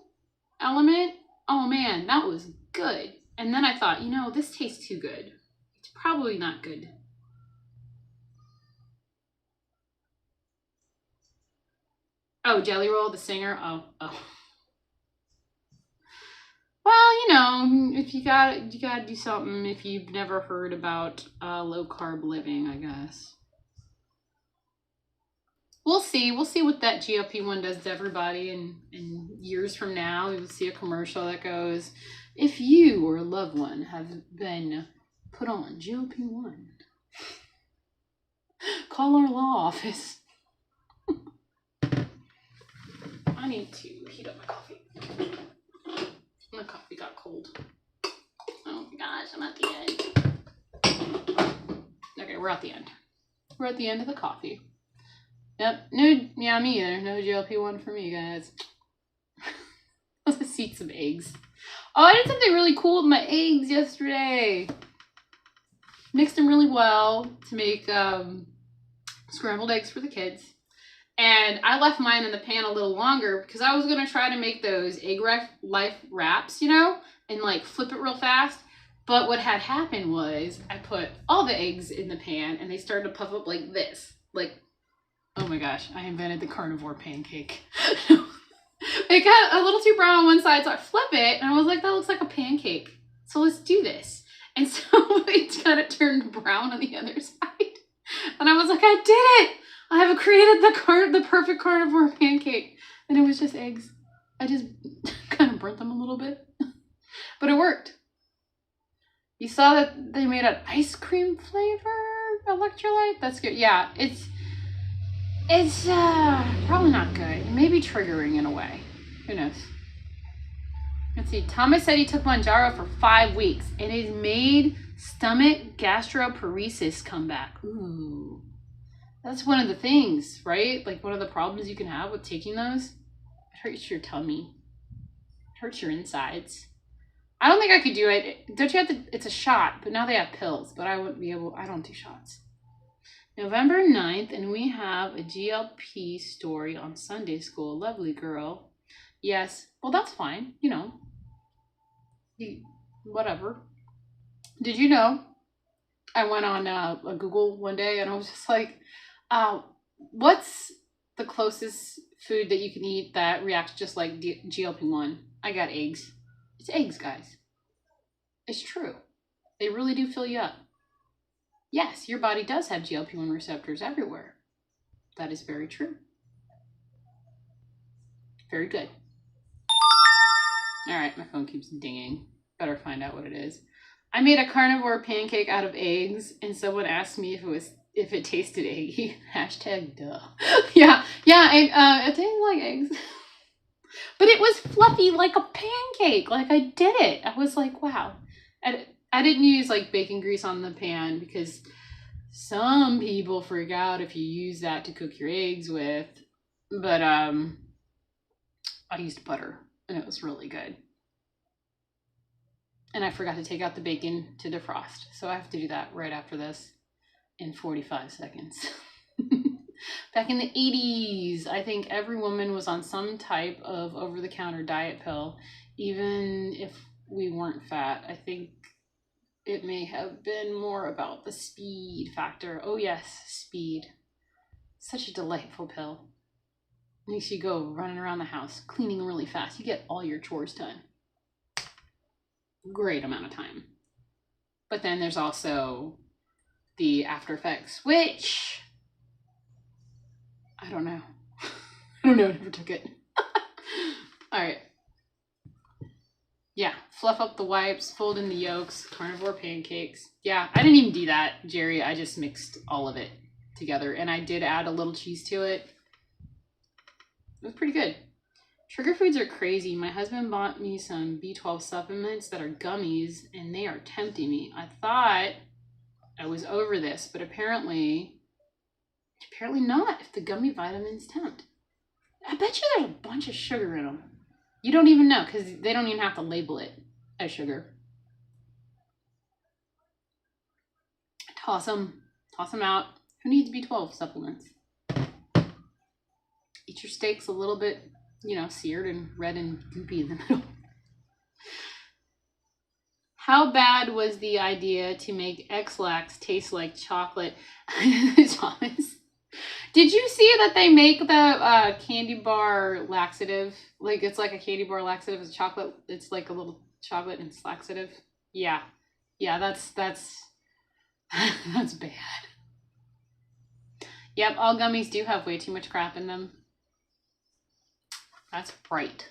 element. Oh man, that was good. And then I thought, you know, this tastes too good. It's probably not good. Oh, Jelly Roll, the singer. Oh. Well, you know, if you gotta do something if you've never heard about low carb living, I guess. We'll see what that GLP-1 does to everybody, and years from now, we will see a commercial that goes, if you or a loved one have been put on GLP-1, call our law office. I need to heat up my coffee. My coffee got cold. Oh my gosh, I'm at the end. Okay, we're at the end. We're at the end of the coffee. Yep, me either. No GLP-1 for me, guys. Let's eat some eggs. Oh, I did something really cool with my eggs yesterday. Mixed them really well to make scrambled eggs for the kids. And I left mine in the pan a little longer because I was going to try to make those egg life wraps, you know, and like flip it real fast. But what had happened was I put all the eggs in the pan and they started to puff up like this. Like, oh my gosh, I invented the carnivore pancake. It got a little too brown on one side, so I flip it and I was like, that looks like a pancake. So let's do this. And so it kind of turned brown on the other side. And I was like, I did it! I have created the perfect carnivore pancake. And it was just eggs. I just kind of burnt them a little bit. But it worked. You saw that they made an ice cream flavor electrolyte? That's good. Yeah, it's probably not good. Maybe triggering in a way. Who knows? Let's see. Thomas said he took Mounjaro for 5 weeks and it made stomach gastroparesis come back. Ooh. That's one of the things, right? Like one of the problems you can have with taking those. It hurts your tummy. It hurts your insides. I don't think I could do it. Don't you have to, it's a shot, but now they have pills, but I wouldn't be able, I don't do shots. November 9th, and we have a GLP story on Sunday school. Lovely girl. Yes. Well, that's fine. You know, whatever. Did you know I went on a Google one day and I was just like, what's the closest food that you can eat that reacts just like GLP-1? I got eggs. It's eggs, guys. It's true. They really do fill you up. Yes, your body does have GLP-1 receptors everywhere. That is very true. Very good. All right, my phone keeps dinging. Better find out what it is. I made a carnivore pancake out of eggs, and someone asked me if it tasted eggy. Hashtag duh. yeah, it tasted like eggs. But it was fluffy like a pancake. Like I did it. I was like, wow. And I didn't use like bacon grease on the pan because some people freak out if you use that to cook your eggs with. But I used butter and it was really good. And I forgot to take out the bacon to defrost. So I have to do that right after this in 45 seconds. Back in the 80s, I think every woman was on some type of over-the-counter diet pill, even if we weren't fat. I think it may have been more about the speed factor. Oh yes, speed. Such a delightful pill. Makes you go running around the house, cleaning really fast. You get all your chores done. great amount of time. But then there's also the after effects, which I don't know. I don't know, I never took it. All right. Yeah, fluff up the wipes, fold in the yolks, carnivore pancakes. Yeah, I didn't even do that, Jerry. I just mixed all of it together, and I did add a little cheese to it. It was pretty good. Trigger foods are crazy. My husband bought me some B12 supplements that are gummies, and they are tempting me. I thought I was over this, but apparently not if the gummy vitamins tempt. I bet you there's a bunch of sugar in them. You don't even know because they don't even have to label it as sugar. Toss them out. Who needs B12 supplements? Eat your steaks a little bit, you know, seared and red and goopy in the middle. How bad was the idea to make X-Lax taste like chocolate? Thomas, did you see that they make the candy bar laxative? Like, it's like a candy bar laxative. It's chocolate. It's like a little chocolate and it's laxative. Yeah, that's that's bad. Yep, all gummies do have way too much crap in them. That's right.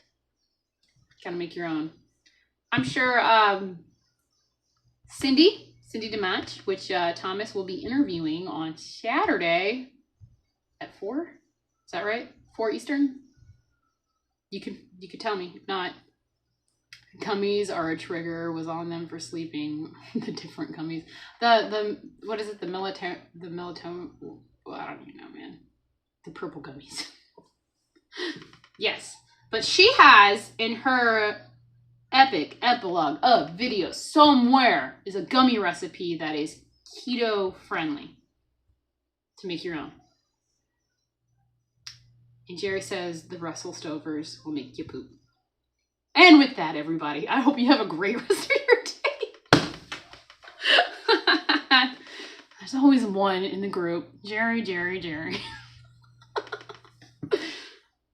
Gotta make your own. I'm sure Cindy DeMatch, which Thomas will be interviewing on Saturday at 4. Is that right? 4 Eastern? You could tell me. If not, gummies are a trigger. Was on them for sleeping. The different gummies. The what is it? The melatonin. Well, I don't even know, man. The purple gummies. Yes, but she has in her epic epilogue of videos somewhere is a gummy recipe that is keto friendly to make your own. And Jerry says the Russell Stovers will make you poop. And with that, everybody, I hope you have a great rest of your day. There's always one in the group. Jerry. All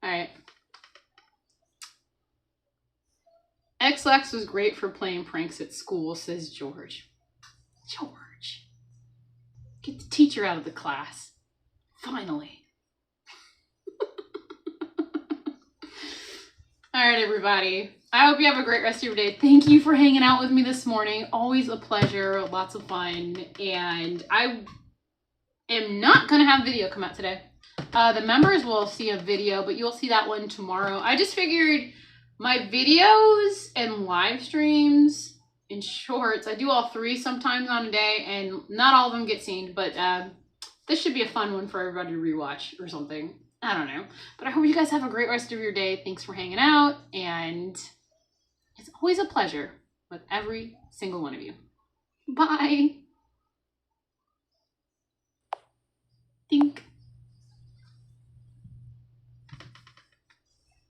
right. X-Lax was great for playing pranks at school, says George. George. Get the teacher out of the class. Finally. All right, everybody. I hope you have a great rest of your day. Thank you for hanging out with me this morning. Always a pleasure. Lots of fun. And I am not going to have a video come out today. The members will see a video, but you'll see that one tomorrow. I just figured my videos and live streams and shorts, I do all 3 sometimes on a day, and not all of them get seen, but this should be a fun one for everybody to rewatch or something. I don't know. But I hope you guys have a great rest of your day. Thanks for hanging out, and it's always a pleasure with every single one of you. Bye.